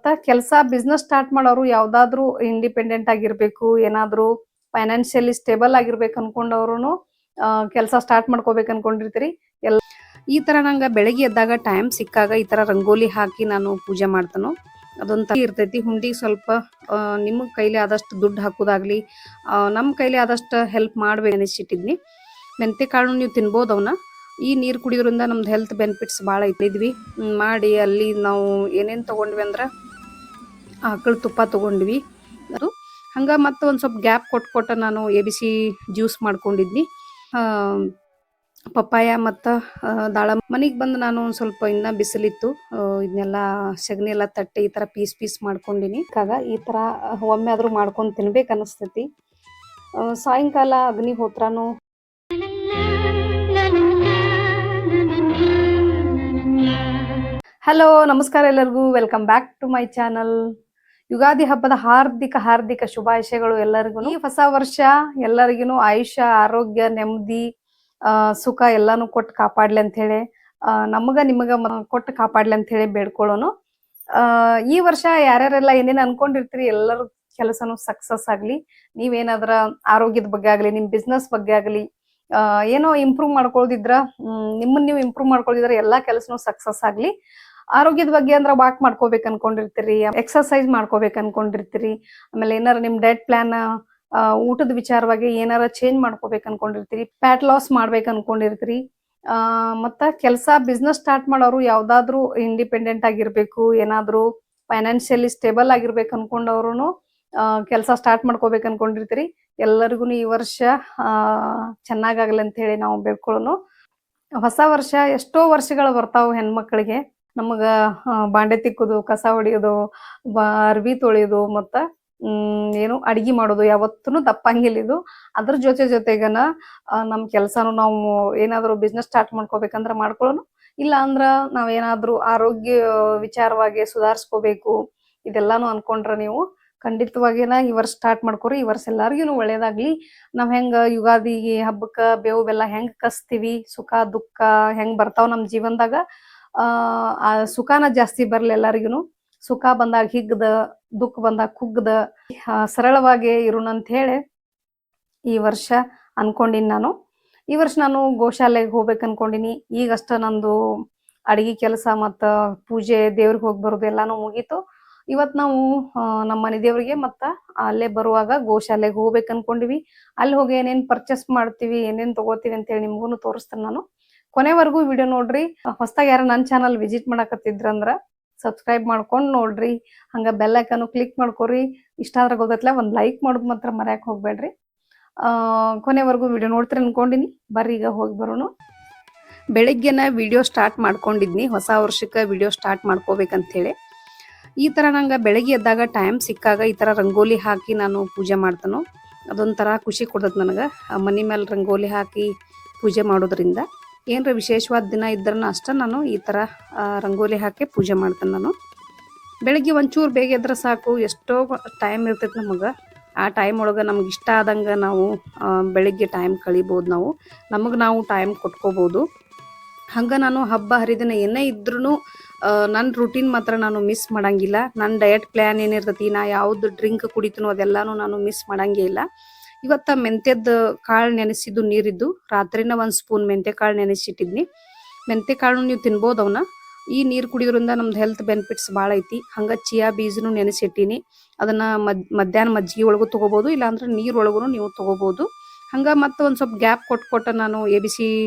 ಮತ್ತು ಕೆಲಸ business start ಮಾಡೋರು ಯಾವುದಾದ್ರೂ ಇಂಡಿಪೆಂಡೆಂಟ್ ಆಗಿರಬೇಕು, ಏನಾದರೂ ಫೈನಾನ್ಷಿಯಲಿ ಸ್ಟೇಬಲ್ ಆಗಿರ್ಬೇಕು ಅನ್ಕೊಂಡವ್ರು ಕೆಲಸ ಸ್ಟಾರ್ಟ್ ಮಾಡ್ಕೋಬೇಕು ಅನ್ಕೊಂಡಿರ್ತೀರಿ. ಈ ಥರ ನಂಗೆ ಬೆಳಗ್ಗೆ ಎದ್ದಾಗ ಟೈಮ್ ಸಿಕ್ಕಾಗ ಈ ಥರ ರಂಗೋಲಿ ಹಾಕಿ ನಾನು ಪೂಜೆ ಮಾಡ್ತಾನೋ ಅದೊಂಥರ ಇರ್ತೈತಿ. ಹುಂಡಿಗೆ ಸ್ವಲ್ಪ ನಿಮ್ಮ ಕೈಲಿ ಆದಷ್ಟು ದುಡ್ಡು ಹಾಕೋದಾಗ್ಲಿ, ನಮ್ಮ ಕೈಲಿ ಆದಷ್ಟು ಹೆಲ್ಪ್ ಮಾಡ್ಬೇಕು ಅನಿಸಿಟ್ಟಿದ್ನಿ. ಮೆಂತೆ ಕಾಳು ನೀವು ತಿನ್ಬೋದು ಅವನ್ನ. ಈ ನೀರು ಕುಡಿಯೋದ್ರಿಂದ ನಮ್ದು ಹೆಲ್ತ್ ಬೆನಿಫಿಟ್ಸ್ ಭಾಳ ಇಟ್ಟಿದ್ವಿ ಮಾಡಿ. ಅಲ್ಲಿ ನಾವು ಏನೇನು ತೊಗೊಂಡ್ವಿ ಅಂದ್ರೆ ಆಕಳ ತುಪ್ಪ ತೊಗೊಂಡ್ವಿ. ಅದು ಹಂಗೆ ಮತ್ತೆ ಒಂದು ಸ್ವಲ್ಪ ಗ್ಯಾಪ್ ಕೊಟ್ಟು ನಾನು ABC ಜ್ಯೂಸ್ ಮಾಡ್ಕೊಂಡಿದ್ನಿ. ಪಪ್ಪಾಯ ಮತ್ತು ದಾಳಂಬ್ರಿ. ಮನೆಗೆ ಬಂದು ನಾನು ಒಂದು ಸ್ವಲ್ಪ ಇನ್ನೂ ಬಿಸಿಲಿತ್ತು, ಇದನ್ನೆಲ್ಲ ಸಗಣಿ ಎಲ್ಲ ತಟ್ಟಿ ಈ ಥರ ಪೀಸ್ ಮಾಡ್ಕೊಂಡಿನಿ. ಈ ಥರ ಒಮ್ಮೆ ಆದರೂ ಮಾಡ್ಕೊಂಡು ತಿನ್ಬೇಕು ಅನಿಸ್ತೈತಿ. ಸಾಯಂಕಾಲ ಅಗ್ನಿಹೋತ್ರನೂ. ಹಲೋ, ನಮಸ್ಕಾರ ಎಲ್ಲರಿಗೂ. Welcome back to my channel. Ugadi ಹಬ್ಬದ ಹಾರ್ದಿಕ ಶುಭಾಶಯಗಳು ಎಲ್ಲರಿಗೂ. ಈ ಹೊಸ ವರ್ಷ ಎಲ್ಲರಿಗೂ ಆಯುಷ್ಯ, ಆರೋಗ್ಯ, ನೆಮ್ಮದಿ, ಸುಖ ಎಲ್ಲಾನು ಕೊಟ್ಟು ಕಾಪಾಡ್ಲಿ ಅಂತ ಹೇಳಿ, ನಿಮಗ ಕೊಟ್ಟು ಕಾಪಾಡ್ಲಿ ಅಂತ ಹೇಳಿ ಬೇಡ್ಕೊಳ್ಳೋನು. ಈ ವರ್ಷ ಯಾರ್ಯಾರೆಲ್ಲ ಏನೇನು ಅನ್ಕೊಂಡಿರ್ತೀರಿ ಎಲ್ಲರೂ ಕೆಲಸನೂ ಸಕ್ಸಸ್ ಆಗ್ಲಿ. ನೀವೇನಾದ್ರ ಆರೋಗ್ಯದ ಬಗ್ಗೆ ಆಗ್ಲಿ, ನಿಮ್ ಬಿಸ್ನೆಸ್ ಬಗ್ಗೆ ಆಗ್ಲಿ, ಏನೋ ಇಂಪ್ರೂವ್ ಮಾಡ್ಕೊಳ್ದಿದ್ರ, ನಿಮ್ಮನ್ನ ನೀವು ಇಂಪ್ರೂವ್ ಮಾಡ್ಕೊಳ್ದಿದ್ರ ಎಲ್ಲಾ ಕೆಲಸನೂ ಸಕ್ಸಸ್ ಆಗ್ಲಿ. ಆರೋಗ್ಯದ ಬಗ್ಗೆ ಅಂದ್ರೆ ವಾಕ್ ಮಾಡ್ಕೋಬೇಕು ಅನ್ಕೊಂಡಿರ್ತೀರಿ, ಎಕ್ಸರ್ಸೈಸ್ ಮಾಡ್ಕೋಬೇಕು ಅನ್ಕೊಂಡಿರ್ತೀರಿ, ಆಮೇಲೆ ಏನಾರ ನಿಮ್ ಡಯಟ್ ಪ್ಲಾನ್, ಊಟದ ವಿಚಾರವಾಗಿ ಏನಾರ ಚೇಂಜ್ ಮಾಡ್ಕೋಬೇಕು ಅನ್ಕೊಂಡಿರ್ತೀರಿ, ಫ್ಯಾಟ್ ಲಾಸ್ ಮಾಡ್ಬೇಕು ಅನ್ಕೊಂಡಿರ್ತೀರಿ. ಮತ್ತ ಕೆಲಸ ಬಿಸ್ನೆಸ್ ಸ್ಟಾರ್ಟ್ ಮಾಡೋರು ಯಾವ್ದಾದ್ರು ಇಂಡಿಪೆಂಡೆಂಟ್ ಆಗಿರ್ಬೇಕು, ಏನಾದ್ರು ಫೈನಾನ್ಷಿಯಲಿ ಸ್ಟೇಬಲ್ ಆಗಿರ್ಬೇಕು ಅನ್ಕೊಂಡವ್ರು ಕೆಲಸ ಸ್ಟಾರ್ಟ್ ಮಾಡ್ಕೋಬೇಕು ಅನ್ಕೊಂಡಿರ್ತೀರಿ. ಎಲ್ಲರಿಗೂ ಈ ವರ್ಷ ಚೆನ್ನಾಗಾಗಲಿ ಅಂತ ಹೇಳಿ ನಾವು ಬೇಡ್ಕೊಳ್ಳೋನು. ಹೊಸ ವರ್ಷ ಎಷ್ಟೋ ವರ್ಷಗಳು ಬರ್ತಾವು ಹೆಣ್ಮಕ್ಳಿಗೆ. ನಮಗ ಬಾಂಡೆ ತಿಕ್ಕೋದು, ಕಸ ಹೊಡಿಯೋದು, ಅರ್ಬಿ ತೊಳೆಯೋದು, ಮತ್ತ ಏನು ಅಡಿಗೆ ಮಾಡೋದು ಯಾವತ್ತೂ ತಪ್ಪಂಗಿಲ್ಲ ಇದು. ಅದ್ರ ಜೊತೆಗನ ನಮ್ಮ ಕೆಲಸನು ನಾವು ಏನಾದ್ರು ಬಿಸ್ನೆಸ್ ಸ್ಟಾರ್ಟ್ ಮಾಡ್ಕೋಬೇಕಂದ್ರೆ ಮಾಡ್ಕೊಳ್ಳೋನು. ಇಲ್ಲ ಅಂದ್ರ ನಾವೇನಾದ್ರೂ ಆರೋಗ್ಯ ವಿಚಾರವಾಗಿ ಸುಧಾರಿಸ್ಕೋಬೇಕು ಇದೆಲ್ಲಾನು ಅನ್ಕೊಂಡ್ರ ನೀವು ಖಂಡಿತವಾಗಿನ ಈ ವರ್ಷ ಸ್ಟಾರ್ಟ್ ಮಾಡ್ಕೊರಿ. ಈ ವರ್ಷ ಎಲ್ಲಾರ್ಗು ಒಳ್ಳೇದಾಗ್ಲಿ. ನಾವ್ ಹೆಂಗ ಯುಗಾದಿಗೆ ಹಬ್ಬಕ್ಕ ಬೇವು ಬೆಲ್ಲ ಹೆಂಗ್ ಕಸ್ತೀವಿ, ಸುಖ ದುಃಖ ಹೆಂಗ್ ಬರ್ತಾವ್ ನಮ್ ಜೀವನದಾಗ, ಆ ಸುಖಾನ ಜಾಸ್ತಿ ಬರ್ಲಿ ಎಲ್ಲರಿಗೂ. ಸುಖ ಬಂದಾಗ ಹಿಗ್ದ, ದುಃಖ ಬಂದಾಗ ಕುಗ್ದ, ಸರಳವಾಗಿ ಇರೋಣಂತ ಹೇಳಿ ಈ ವರ್ಷ ಅನ್ಕೊಂಡಿನಿ ನಾನು. ಈ ವರ್ಷ ನಾನು ಗೋಶಾಲೆಗೆ ಹೋಗ್ಬೇಕು ಅನ್ಕೊಂಡಿನಿ. ಈಗಷ್ಟ ನಂದು ಅಡಿಗೆ ಕೆಲಸ ಮತ್ತ ಪೂಜೆ, ದೇವ್ರಿಗೆ ಹೋಗಿ ಬರೋದು ಎಲ್ಲಾನು ಮುಗೀತು. ಇವತ್ ನಾವು ನಮ್ಮ ಮನೆ ದೇವ್ರಿಗೆ ಮತ್ತ ಅಲ್ಲೇ ಬರುವಾಗ ಗೋಶಾಲೆಗೆ ಹೋಗ್ಬೇಕು ಅನ್ಕೊಂಡಿವಿ. ಅಲ್ಲಿ ಹೋಗಿ ಏನೇನ್ ಪರ್ಚೇಸ್ ಮಾಡ್ತೀವಿ, ಏನೇನ್ ತಗೋತೀವಿ ಅಂತ ಹೇಳಿ ನಿಮ್ಗೂ ತೋರಿಸ್ತೇನೆ ನಾನು. ಕೊನೆವರೆಗೂ ವಿಡಿಯೋ ನೋಡ್ರಿ. ಹೊಸದಾಗಿ ಯಾರ ನನ್ನ ಚಾನಲ್ ವಿಸಿಟ್ ಮಾಡಕತ್ತಿದ್ರಂದ್ರ ಸಬ್ಸ್ಕ್ರೈಬ್ ಮಾಡ್ಕೊಂಡು ನೋಡ್ರಿ. ಹಂಗ ಬೆಲ್ ಐಕಾನು ಕ್ಲಿಕ್ ಮಾಡ್ಕೊರಿ. ಇಷ್ಟ ಆದ್ರೆ ಗೊತ್ತಲ್ಲ ಒಂದ್ ಲೈಕ್ ಮಾಡೋದು ಮಾತ್ರ ಮರ್ಯಾಕ್ ಹೋಗ್ಬೇಡ್ರಿ. ಕೊನೆವರೆಗೂ ವಿಡಿಯೋ ನೋಡ್ತೀರಿ ಅನ್ಕೊಂಡಿನಿ. ಬರ್ರಿ ಈಗ ಹೋಗಿ ಬರೋನು. ಬೆಳಿಗ್ಗೆನ ವಿಡಿಯೋ ಸ್ಟಾರ್ಟ್ ಮಾಡ್ಕೊಂಡಿದ್ನಿ, ಹೊಸ ವರ್ಷಕ್ಕೆ ವಿಡಿಯೋ ಸ್ಟಾರ್ಟ್ ಮಾಡ್ಕೋಬೇಕಂತ ಹೇಳಿ. ಈ ಥರ ನಂಗೆ ಬೆಳಗ್ಗೆ ಎದ್ದಾಗ ಟೈಮ್ ಸಿಕ್ಕಾಗ ಈ ಥರ ರಂಗೋಲಿ ಹಾಕಿ ನಾನು ಪೂಜೆ ಮಾಡ್ತಾನೋ ಅದೊಂಥರ ಖುಷಿ ಕೊಡ್ತದೆ ನನಗೆ. ಮನೆ ಮೇಲೆ ರಂಗೋಲಿ ಹಾಕಿ ಪೂಜೆ ಮಾಡೋದ್ರಿಂದ ಏನರ ವಿಶೇಷವಾದ ದಿನ ಇದ್ರೂ ಅಷ್ಟೇ ನಾನು ಈ ಥರ ರಂಗೋಲಿ ಹಾಕಿ ಪೂಜೆ ಮಾಡ್ತೇನೆ ನಾನು. ಬೆಳಗ್ಗೆ ಒಂಚೂರು ಬೇಗ ಎದ್ರೆ ಸಾಕು, ಎಷ್ಟೋ ಟೈಮ್ ಇರ್ತೈತೆ ನಮಗೆ. ಆ ಟೈಮ್ ಒಳಗೆ ನಮ್ಗೆ ಇಷ್ಟ ಆದಂಗೆ ನಾವು ಬೆಳಗ್ಗೆ ಟೈಮ್ ಕಳಿಬೋದು. ನಾವು ಟೈಮ್ ಕೊಟ್ಕೋಬೋದು. ಹಂಗೆ ನಾನು ಹಬ್ಬ ಹರಿದಿನ ಏನೇ ಇದ್ರೂ ನನ್ನ ರೂಟೀನ್ ಮಾತ್ರ ನಾನು ಮಿಸ್ ಮಾಡಂಗಿಲ್ಲ. ನನ್ನ ಡಯಟ್ ಪ್ಲ್ಯಾನ್ ಏನಿರ್ತೈತಿ, ನಾ ಯಾವ್ದು ಡ್ರಿಂಕ್ ಕುಡಿತೀನೋ ಅದೆಲ್ಲನೂ ನಾನು ಮಿಸ್ ಮಾಡಂಗೇ ಇಲ್ಲ. ಇವತ್ತು ಮೆಂತ್ಯದ ಕಾಳು ನೆನೆಸಿದ್ದು ನೀರಿದ್ದು ರಾತ್ರಿನ 1 ಸ್ಪೂನ್ ಮೆಂತ್ಯ ಕಾಳು ನೆನೆಸಿಟ್ಟಿದ್ನಿ. ಮೆಂತ್ಯ ಕಾಳು ನೀವು ತಿನ್ಬೋದು ಅವನ್ನ. ಈ ನೀರು ಕುಡಿಯೋದ್ರಿಂದ ನಮ್ದು ಹೆಲ್ತ್ ಬೆನಿಫಿಟ್ಸ್ ಭಾಳ ಐತಿ. ಹಂಗೆ ಚಿಯಾ ಬೀಜನೂ ನೆನೆಸಿಟ್ಟಿನಿ. ಅದನ್ನು ಮಧ್ಯಾಹ್ನ ಮಜ್ಜಿಗೆ ಒಳಗೂ ತೊಗೋಬೋದು, ಇಲ್ಲಾಂದ್ರೆ ನೀರೊಳಗೂ ನೀವು ತೊಗೋಬೋದು. ಹಂಗೆ ಮತ್ತೆ ಒಂದು ಸ್ವಲ್ಪ ಗ್ಯಾಪ್ ಕೊಟ್ಟು ನಾನು ABC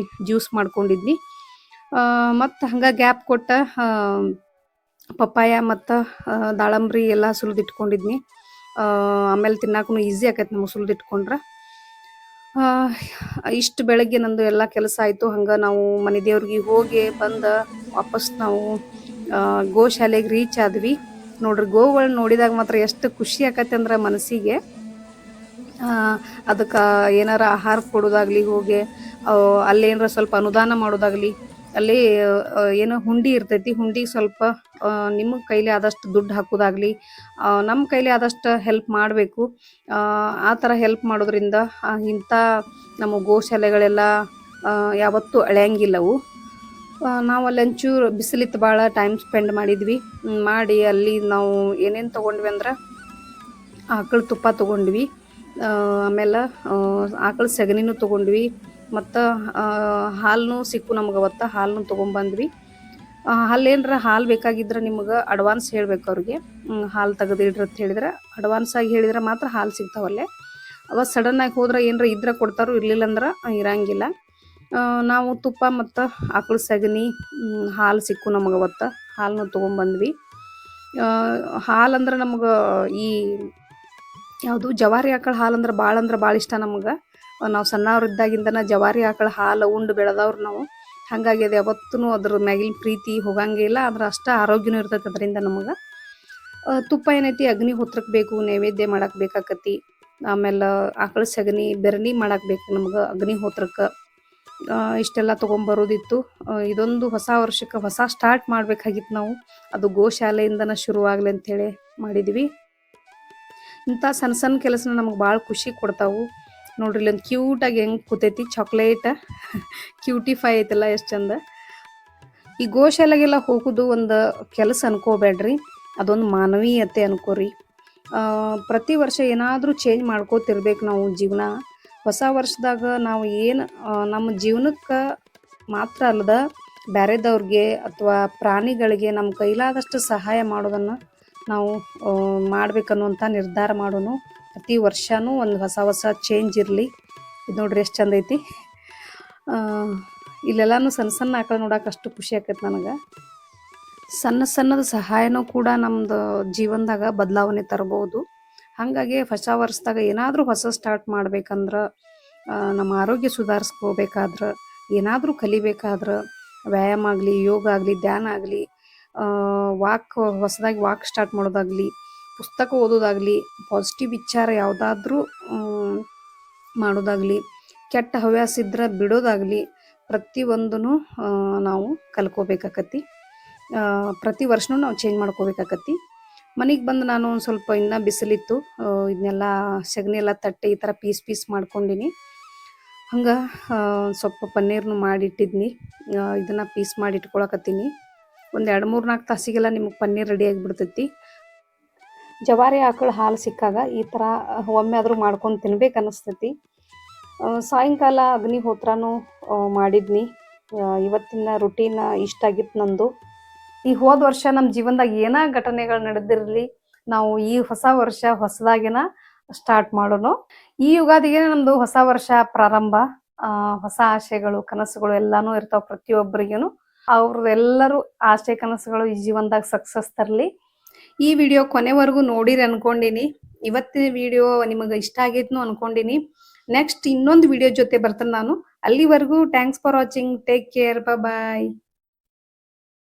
ಜ್ಯೂಸ್ ಮಾಡ್ಕೊಂಡಿದ್ನಿ. ಮತ್ತು ಹಂಗೆ ಗ್ಯಾಪ್ ಕೊಟ್ಟ ಪಪ್ಪಾಯ ಮತ್ತು ದಾಳಂಬ್ರಿ ಎಲ್ಲ ಸುಲಿದಿಟ್ಕೊಂಡಿದ್ನಿ. ಆಮೇಲೆ ತಿನ್ನಕ್ಕೂ ಈಸಿ ಆಕೈತೆ ನಮಗೆ ಸುಲಿದಿಟ್ಕೊಂಡ್ರೆ. ಇಷ್ಟು ಬೆಳಗ್ಗೆ ನಂದು ಎಲ್ಲ ಕೆಲಸ ಆಯಿತು. ಹಂಗೆ ನಾವು ಮನೆ ದೇವ್ರಿಗೆ ಹೋಗಿ ಬಂದು ವಾಪಸ್ ನಾವು ಗೋಶಾಲೆಗೆ ರೀಚ್ ಆದ್ವಿ. ನೋಡ್ರಿ, ಗೋವುಗಳನ್ನ ನೋಡಿದಾಗ ಮಾತ್ರ ಎಷ್ಟು ಖುಷಿ ಆಕೈತೆ ಅಂದ್ರೆ ಮನಸ್ಸಿಗೆ. ಅದಕ್ಕೆ ಏನಾರ ಆಹಾರ ಕೊಡೋದಾಗ್ಲಿ, ಹೋಗಿ ಅಲ್ಲೇನಾರ ಸ್ವಲ್ಪ ಅನುದಾನ ಮಾಡೋದಾಗಲಿ, ಅಲ್ಲಿ ಏನೋ ಹುಂಡಿ ಇರ್ತೈತಿ, ಹುಂಡಿಗೆ ಸ್ವಲ್ಪ ನಿಮ್ಮ ಕೈಲಿ ಆದಷ್ಟು ದುಡ್ಡು ಹಾಕೋದಾಗ್ಲಿ, ನಮ್ಮ ಕೈಲಿ ಆದಷ್ಟು ಹೆಲ್ಪ್ ಮಾಡಬೇಕು. ಆ ಥರ ಹೆಲ್ಪ್ ಮಾಡೋದ್ರಿಂದ ಇಂಥ ನಮ್ಮ ಗೋಶಾಲೆಗಳೆಲ್ಲ ಯಾವತ್ತೂ ಅಳೆಯಂಗಿಲ್ಲವು. ನಾವು ಅಲ್ಲಿ ಒಂಚೂರು ಬಿಸಿಲಿತ್ತು, ಭಾಳ ಟೈಮ್ ಸ್ಪೆಂಡ್ ಮಾಡಿದ್ವಿ. ಮಾಡಿ ಅಲ್ಲಿ ನಾವು ಏನೇನು ತೊಗೊಂಡ್ವಿ ಅಂದ್ರೆ ಆಕಳ ತುಪ್ಪ ತೊಗೊಂಡ್ವಿ, ಆಮೇಲೆ ಆಕಳ ಸೆಗಣಿನೂ ತೊಗೊಂಡ್ವಿ, ಮತ್ತು ಹಾಲನ್ನು ಸಿಕ್ಕು ನಮ್ಗೆ ಅವತ್ತು. ಹಾಲನ್ನು ತೊಗೊಂಬಂದ್ವಿ. ಅಲ್ಲೇನ್ರ ಹಾಲು ಬೇಕಾಗಿದ್ರೆ ನಿಮ್ಗೆ ಅಡ್ವಾನ್ಸ್ ಹೇಳ್ಬೇಕು ಅವ್ರಿಗೆ. ಹಾಲು ತೆಗೆದಿಡ್ರಿ ಅಂತ ಹೇಳಿದ್ರೆ ಅಡ್ವಾನ್ಸಾಗಿ ಹೇಳಿದ್ರೆ ಮಾತ್ರ ಹಾಲು ಸಿಗ್ತಾವಲ್ಲೇ. ಅವಾಗ ಸಡನ್ನಾಗಿ ಹೋದ್ರೆ ಏನರ ಇದ್ರೆ ಕೊಡ್ತಾರೋ, ಇರಲಿಲ್ಲ ಅಂದ್ರೆ ಇರಂಗಿಲ್ಲ. ನಾವು ತುಪ್ಪ ಮತ್ತು ಆಕಳ ಸಗಣಿ ಹಾಲು ಸಿಕ್ಕು ನಮಗೆ ಅವತ್ತು. ಹಾಲನ್ನು ತೊಗೊಂಬಂದ್ವಿ. ಹಾಲಂದ್ರೆ ನಮ್ಗೆ ಈ ಯಾವುದು ಜವಾರಿ ಆಕಳ ಹಾಲಂದ್ರೆ ಭಾಳ ಇಷ್ಟ ನಮ್ಗೆ. ನಾವು ಸಣ್ಣವ್ರಿದ್ದಾಗಿಂದನ ಜವಾರಿ ಆಕಳ ಹಾಲು ಉಂಡು ಬೆಳೆದವ್ರು ನಾವು. ಹಾಗಾಗಿ ಅದು ಯಾವತ್ತೂ ಅದ್ರ ಮ್ಯಾಗಿನ ಪ್ರೀತಿ ಹೋಗಂಗೆ ಇಲ್ಲ. ಆದ್ರೆ ಅಷ್ಟು ಆರೋಗ್ಯನೂ ಇರ್ತೈತೆ ಅದರಿಂದ ನಮಗೆ. ತುಪ್ಪ ಏನೈತಿ ಅಗ್ನಿ ಹೊತ್ರಕ್ಕೆ ಬೇಕು, ನೈವೇದ್ಯ ಮಾಡಕ್ಕೆ ಬೇಕಾಕತಿ. ಆಮೇಲೆ ಆಕಳ ಸಗಣಿ ಬೆರಣಿ ಮಾಡಕ್ಕೆ ಬೇಕು ನಮ್ಗೆ ಅಗ್ನಿ ಹೋತ್ರಕ್ಕೆ. ಇಷ್ಟೆಲ್ಲ ತೊಗೊಂಬರೋದಿತ್ತು. ಇದೊಂದು ಹೊಸ ವರ್ಷಕ್ಕೆ ಹೊಸ ಸ್ಟಾರ್ಟ್ ಮಾಡಬೇಕಾಗಿತ್ತು ನಾವು. ಅದು ಗೋಶಾಲೆಯಿಂದನೇ ಶುರುವಾಗಲಿ ಅಂಥೇಳಿ ಮಾಡಿದ್ವಿ. ಇಂಥ ಸಣ್ಣ ಸಣ್ಣ ಕೆಲಸನ ನಮಗೆ ಭಾಳ ಖುಷಿ ಕೊಡ್ತಾವೆ. ನೋಡ್ರಿ ಇಲ್ಲೊಂದು ಕ್ಯೂಟಾಗಿ ಹೆಂಗೆ ಕೂತೈತಿ, ಚಾಕ್ಲೇಟ್ ಕ್ಯೂಟಿಫೈ ಐತಲ್ಲ ಎಷ್ಟು ಚಂದ. ಈ ಗೋಶಾಲೆಗೆಲ್ಲ ಹೋಗೋದು ಒಂದು ಕೆಲಸ ಅನ್ಕೋಬೇಡ್ರಿ, ಅದೊಂದು ಮಾನವೀಯತೆ ಅನ್ಕೋರಿ. ಪ್ರತಿ ವರ್ಷ ಏನಾದರೂ ಚೇಂಜ್ ಮಾಡ್ಕೋತಿರ್ಬೇಕು ನಾವು ಜೀವನ. ಹೊಸ ವರ್ಷದಾಗ ನಾವು ಏನು ನಮ್ಮ ಜೀವನಕ್ಕೆ ಮಾತ್ರ ಅಲ್ಲದ ಬೇರೆದವ್ರಿಗೆ ಅಥವಾ ಪ್ರಾಣಿಗಳಿಗೆ ನಮ್ಮ ಕೈಲಾದಷ್ಟು ಸಹಾಯ ಮಾಡೋದನ್ನು ನಾವು ಮಾಡ್ಬೇಕನ್ನುವಂಥ ನಿರ್ಧಾರ ಮಾಡೋನು. ಪ್ರತಿ ವರ್ಷವೂ ಒಂದು ಹೊಸ ಚೇಂಜ್ ಇರಲಿ. ಇದು ನೋಡ್ರಿ ಎಷ್ಟು ಚಂದ ಐತಿ. ಇಲ್ಲೆಲ್ಲನೂ ಸಣ್ಣ ಆಕಳ ನೋಡೋಕೆ ಅಷ್ಟು ಖುಷಿ ಆಕೈತೆ ನನಗೆ. ಸಣ್ಣದ ಸಹಾಯನೂ ಕೂಡ ನಮ್ಮದು ಜೀವನದಾಗ ಬದಲಾವಣೆ ತರ್ಬೋದು. ಹಾಗಾಗಿ ಹೊಸ ವರ್ಷದಾಗ ಏನಾದರೂ ಹೊಸ ಸ್ಟಾರ್ಟ್ ಮಾಡ್ಬೇಕಂದ್ರೆ, ನಮ್ಮ ಆರೋಗ್ಯ ಸುಧಾರಿಸ್ಕೋಬೇಕಾದ್ರೆ, ಏನಾದರೂ ಕಲಿಬೇಕಾದ್ರೆ, ವ್ಯಾಯಾಮ ಆಗಲಿ, ಯೋಗ ಆಗಲಿ, ಧ್ಯಾನ ಆಗಲಿ, ಹೊಸದಾಗಿ ವಾಕ್ ಸ್ಟಾರ್ಟ್ ಮಾಡೋದಾಗಲಿ, ಪುಸ್ತಕ ಓದೋದಾಗಲಿ, ಪಾಸಿಟಿವ್ ವಿಚಾರ ಯಾವುದಾದ್ರೂ ಮಾಡೋದಾಗಲಿ, ಕೆಟ್ಟ ಹವ್ಯಾಸ ಇದ್ರೆ ಬಿಡೋದಾಗಲಿ, ಪ್ರತಿಯೊಂದೂ ನಾವು ಕಲ್ಕೋಬೇಕಾಕತಿ. ಪ್ರತಿ ವರ್ಷವೂ ನಾವು ಚೇಂಜ್ ಮಾಡ್ಕೋಬೇಕಾಕತಿ. ಮನೆಗೆ ಬಂದು ನಾನು ಒಂದು ಸ್ವಲ್ಪ ಇನ್ನೂ ಬಿಸಿಲಿತ್ತು, ಇದನ್ನೆಲ್ಲ ಸಗಣಿ ಎಲ್ಲ ತಟ್ಟೆ ಈ ಥರ ಪೀಸ್ ಮಾಡ್ಕೊಂಡಿನಿ. ಹಂಗೆ ಸ್ವಲ್ಪ ಪನ್ನೀರ್ನು ಮಾಡಿಟ್ಟಿದ್ನಿ. ಇದನ್ನು ಪೀಸ್ ಮಾಡಿ ಇಟ್ಕೊಳಕತ್ತೀನಿ. ಒಂದು 2-3-4 ತಾಸಿಗೆಲ್ಲ ನಿಮಗೆ ಪನ್ನೀರ್ ರೆಡಿ ಆಗಿಬಿಡ್ತೈತಿ. ಜವಾರಿ ಆಕಳ ಹಾಲು ಸಿಕ್ಕಾಗ ಈ ಥರ ಒಮ್ಮೆ ಆದರೂ ಮಾಡ್ಕೊಂಡು ತಿನ್ಬೇಕು ಅನ್ನಿಸ್ತೈತಿ. ಸಾಯಂಕಾಲ ಅಗ್ನಿ ಹೋತ್ರನೂ ಮಾಡಿದ್ನಿ. ಇವತ್ತಿನ ರುಟೀನ್ ಇಷ್ಟ ಆಗಿತ್ತು ನಂದು. ಈ ಹೋದ ವರ್ಷ ನಮ್ಮ ಜೀವನದಾಗ ಏನೋ ಘಟನೆಗಳು ನಡೆದಿರಲಿ, ನಾವು ಈ ಹೊಸ ವರ್ಷ ಹೊಸದಾಗಿನ ಸ್ಟಾರ್ಟ್ ಮಾಡೋಣ. ಈ ಯುಗಾದಿಗೆ ನಮ್ಮದು ಹೊಸ ವರ್ಷ ಪ್ರಾರಂಭ. ಹೊಸ ಆಶೆಗಳು, ಕನಸುಗಳು ಎಲ್ಲಾನು ಇರ್ತಾವೆ ಪ್ರತಿಯೊಬ್ಬರಿಗೂ. ಅವ್ರದ್ದೆಲ್ಲರೂ ಆಸೆ ಕನಸುಗಳು ಈ ಜೀವನದಾಗ ಸಕ್ಸಸ್ ತರಲಿ. ಈ ವಿಡಿಯೋ ಕೊನೆವರೆಗೂ ನೋಡಿರಿ ಅನ್ಕೊಂಡಿನಿ. ಇವತ್ತಿನ ವಿಡಿಯೋ ನಿಮಗೆ ಇಷ್ಟ ಆಗೈತ್ನು ಅನ್ಕೊಂಡಿನಿ. ನೆಕ್ಸ್ಟ್ ಇನ್ನೊಂದು ವಿಡಿಯೋ ಜೊತೆ ಬರ್ತೇನೆ ನಾನು. ಅಲ್ಲಿವರೆಗೂ thanks for watching. Take care. Bye.